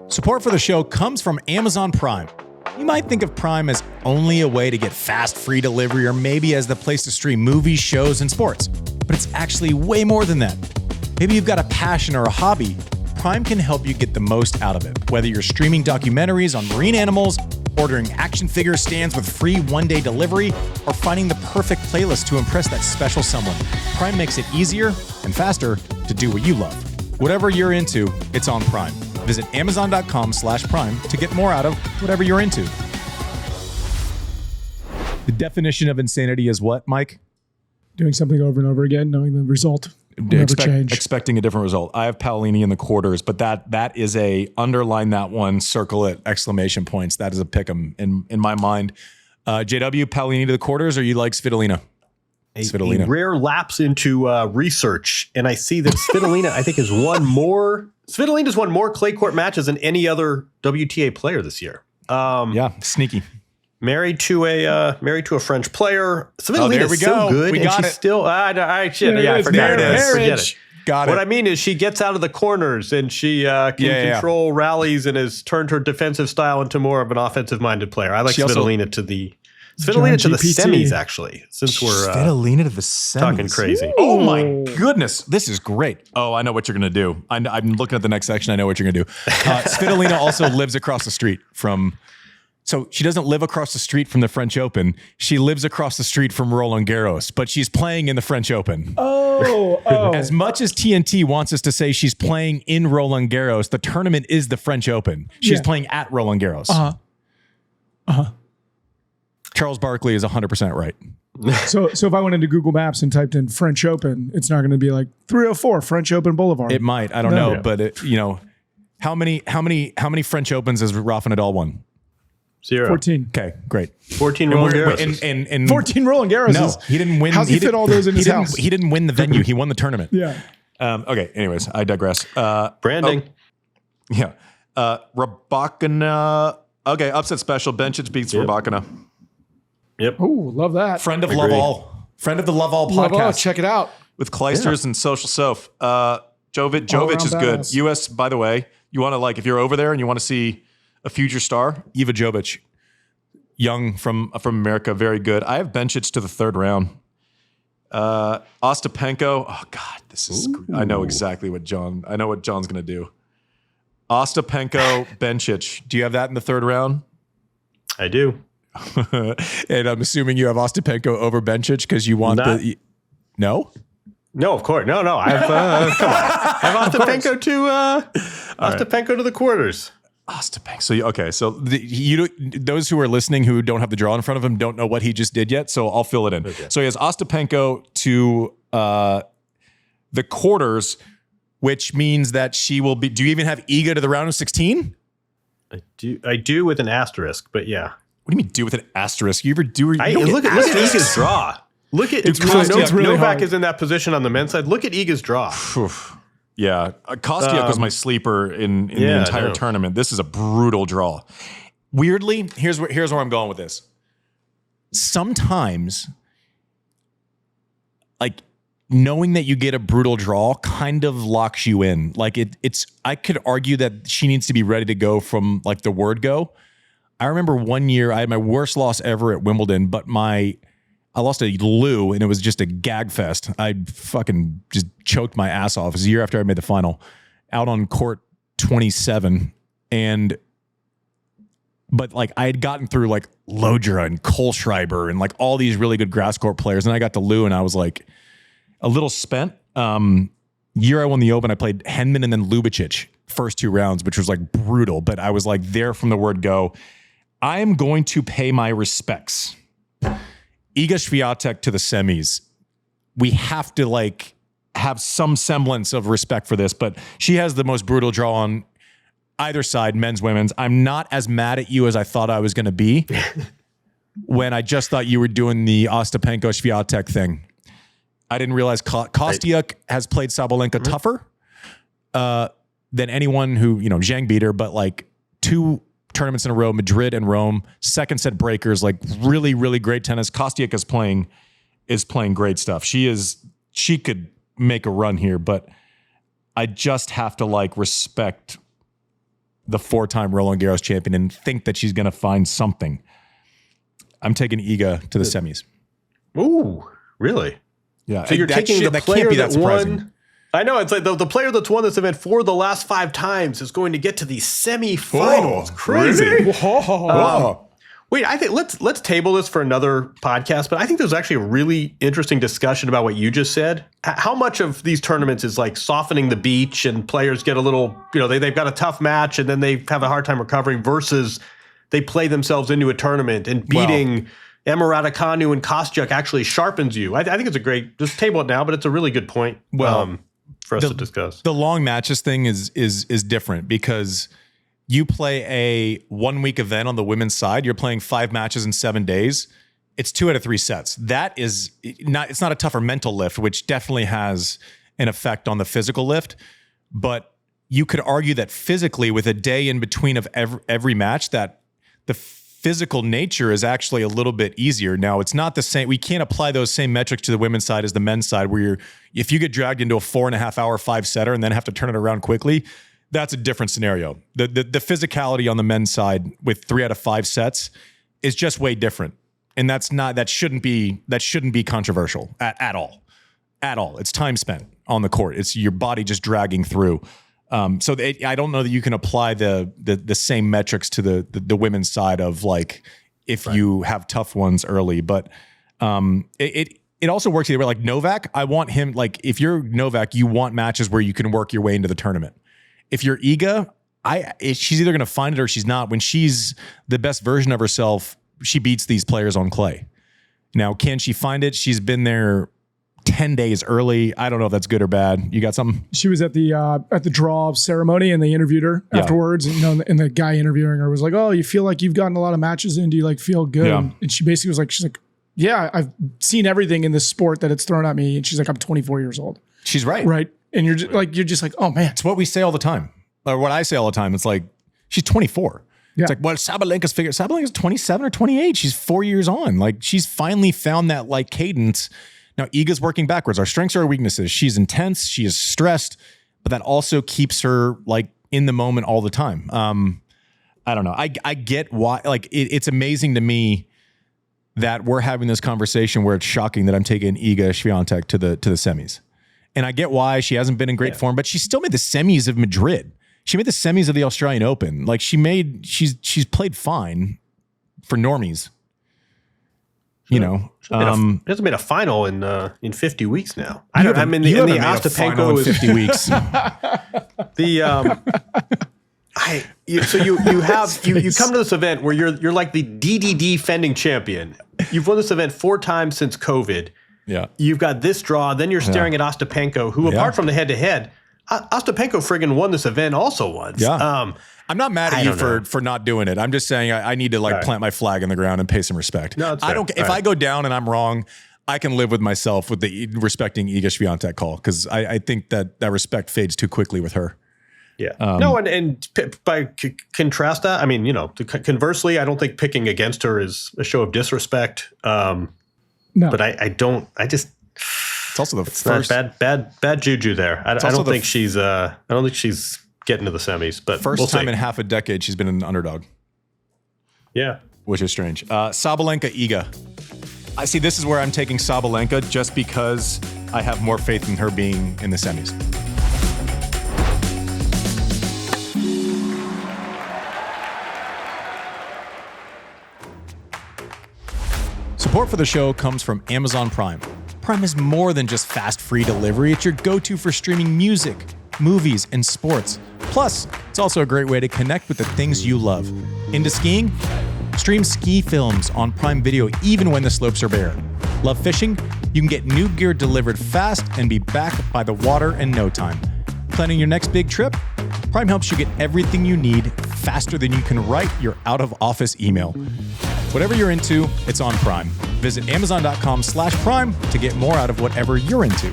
Support for the show comes from Amazon Prime. You might think of Prime as only a way to get fast, free delivery, or maybe as the place to stream movies, shows, and sports. But it's actually way more than that. Maybe you've got a passion or a hobby. Prime can help you get the most out of it. Whether you're streaming documentaries on marine animals, ordering action figure stands with free one-day delivery, or finding the perfect playlist to impress that special someone, Prime makes it easier and faster to do what you love. Whatever you're into, it's on Prime. Visit Amazon.com/Prime to get more out of whatever you're into. The definition of insanity is what, Mike? Doing something over and over again, knowing the result will never change. Expecting a different result. I have Paolini in the quarters, but that is a underline that one, circle it, exclamation points. That is a pick 'em in my mind. JW, Paolini to the quarters, or you like Svitolina? A rare lapse into research, and I see that Svitolina, I think, has won more. Svitolina's won more clay court matches than any other WTA player this year. Yeah, sneaky. Married to a French player. Svitolina's so good, and she's still. I forgot it. Forget it. Got it. What I mean is, she gets out of the corners and she can control rallies and has turned her defensive style into more of an offensive-minded player. I like Svitolina to the semis, actually, since we're Svitolina to the semis. Talking crazy. Ooh. Oh my goodness, this is great. Oh, I know what you're gonna do. I'm looking at the next section. I know what you're gonna do. Svitolina also lives across the street from. So she doesn't live across the street from the French Open. She lives across the street from Roland Garros, but she's playing in the French Open. Oh. As much as TNT wants us to say she's playing in Roland Garros, the tournament is the French Open. She's playing at Roland Garros. Charles Barkley is 100% right. So if I went into Google Maps and typed in French Open, it's not going to be like 304 French Open Boulevard. It might. I don't know, but how many French Opens has Rafa Nadal won? 0. 14. Okay, great. 14 Roland Garros. And 14 Roland Garros. No, he didn't win. How's he fit all those in his house? He didn't win the venue. He won the tournament. Yeah. Okay. Anyways, I digress. Branding. Rybakina. Okay, upset special. Bencic beats Rybakina. Yep. Oh, love that. Friend of Love All. Friend of the Love All podcast. Check it out. With Kleisters and Social Soph. Jovic is good. Badass. US, by the way, you want to if you're over there and you want to see a future star, Iva Jovic. Young from America, very good. I have Bencic to the third round. Ostapenko. Oh God, this is. I know exactly what John's going to do. Ostapenko, Bencic. Do you have that in the third round? I do. And I'm assuming you have Ostapenko over Bencic because you want No. No, of course. No. I have come on. I have Ostapenko to the quarters. Ostapenko. So those who are listening who don't have the draw in front of them don't know what he just did yet. So I'll fill it in. Okay. So he has Ostapenko to the quarters, which means that she will be. Do you even have Iga to the round of 16? I do with an asterisk, but yeah. What do you mean do with an asterisk? You ever do? Look at Iga's draw. Look at Novak hard. is in that position on the men's side. Look at Iga's draw. Yeah, Kostiuk was my sleeper in the entire tournament. This is a brutal draw. Weirdly, here's where I'm going with this. Sometimes, knowing that you get a brutal draw kind of locks you in. I could argue that she needs to be ready to go from the word go. I remember one year I had my worst loss ever at Wimbledon, but I lost to Lou, and it was just a gag fest. I fucking just choked my ass off. It was a year after I made the final, out on court 27. But I had gotten through Lodra and Kohlschreiber and all these really good grass court players. And I got to Lou and I was a little spent. Year I won the Open, I played Henman and then Ljubicic first two rounds, which was brutal. But I was there from the word go. I am going to pay my respects. Iga Swiatek to the semis. We have to have some semblance of respect for this, but she has the most brutal draw on either side, men's, women's. I'm not as mad at you as I thought I was going to be when I just thought you were doing the Ostapenko Swiatek thing. I didn't realize Kostiuk has played Sabalenka tougher than anyone who, Zhang beat her, but two tournaments in a row, Madrid and Rome, second set breakers, really, really great tennis. Kostiuk is playing great stuff. She could make a run here, but I just have to respect the 4-time Roland Garros champion and think that she's going to find something. I'm taking Iga to the semis. Ooh, really? Yeah. So you're taking the player that won. I know, it's like the player that's won this event 4 of the last 5 times is going to get to the semifinals. Whoa, crazy. Really? Whoa. Wait, I think let's table this for another podcast, but I think there's actually a really interesting discussion about what you just said. How much of these tournaments is like softening the beach and players get a little, they've got a tough match and then they have a hard time recovering versus they play themselves into a tournament and beating Emma Raducanu and Kostyuk actually sharpens you. I think it's a great, just table it now, but it's a really good point for us to discuss. The long matches thing is different because you play a 1-week event on the women's side. You're playing 5 matches in 7 days. It's 2 out of 3 sets. That is not, it's not a tougher mental lift, which definitely has an effect on the physical lift. But you could argue that physically with a day in between of every match, that the physical nature is actually a little bit easier. Now, it's not the same. We can't apply those same metrics to the women's side as the men's side, where if you get dragged into a 4.5-hour 5-setter and then have to turn it around quickly, that's a different scenario. The physicality on the men's side with 3 out of 5 sets is just way different. And that shouldn't be controversial at all. At all. It's time spent on the court. It's your body just dragging through. I don't know that you can apply the same metrics to the women's side of like if you have tough ones early, but it also works either way. Like Novak, I want him, like if you're Novak, you want matches where you can work your way into the tournament. If you're Iga, she's either going to find it or she's not. When she's the best version of herself, she beats these players on clay. Now, can she find it? She's been there 10 days early. I don't know if that's good or bad. You got something? She was at the draw ceremony and they interviewed her afterwards. And, and the guy interviewing her was like, "Oh, you feel like you've gotten a lot of matches in? Do you like feel good?" Yeah. And she basically was like, "Yeah, I've seen everything in this sport that it's thrown at me." And she's like, "I'm 24 years old." She's right. Right. And you're just like, oh man. It's what we say all the time. Or what I say all the time. It's like, she's 24. Yeah. It's like, well, Sabalenka's 27 or 28. She's 4 years on. Like, she's finally found that like cadence. Now, Iga's working backwards. Our strengths are our weaknesses. She's intense. She is stressed, but that also keeps her like in the moment all the time. I don't know. I get why. Like, it's amazing to me that we're having this conversation where it's shocking that I'm taking Iga Swiatek to the semis. And I get why she hasn't been in great form, but she still made the semis of Madrid. She made the semis of the Australian Open. Like she's played fine for normies. She hasn't made a final in 50 weeks now. I'm in the Ostapenko in 50 weeks. So you come to this event where you're like the DD defending champion. You've won this event 4 times since COVID. Yeah. You've got this draw, then you're staring at Ostapenko, who apart from the head-to-head, Ostapenko friggin' won this event also once. Yeah. I'm not mad at you for not doing it. I'm just saying I need to plant my flag in the ground and pay some respect. No, I don't. If I go down and I'm wrong, I can live with myself with the respecting Iga Swiatek call, because I think that respect fades too quickly with her. Yeah. And by contrast that, I mean, conversely, I don't think picking against her is a show of disrespect. No, but it's also the first bad juju there. I don't think she's getting to the semis, but first time in half a decade she's been an underdog. Yeah. Which is strange. Sabalenka, Iga. I see, this is where I'm taking Sabalenka just because I have more faith in her being in the semis. Support for the show comes from Amazon Prime. Prime is more than just fast, free delivery. It's your go-to for streaming music, movies, and sports. Plus, it's also a great way to connect with the things you love. Into skiing? Stream ski films on Prime Video even when the slopes are bare. Love fishing? You can get new gear delivered fast and be back by the water in no time. Planning your next big trip? Prime helps you get everything you need faster than you can write your out-of-office email. Whatever you're into, it's on Prime. Visit Amazon.com/Prime to get more out of whatever you're into.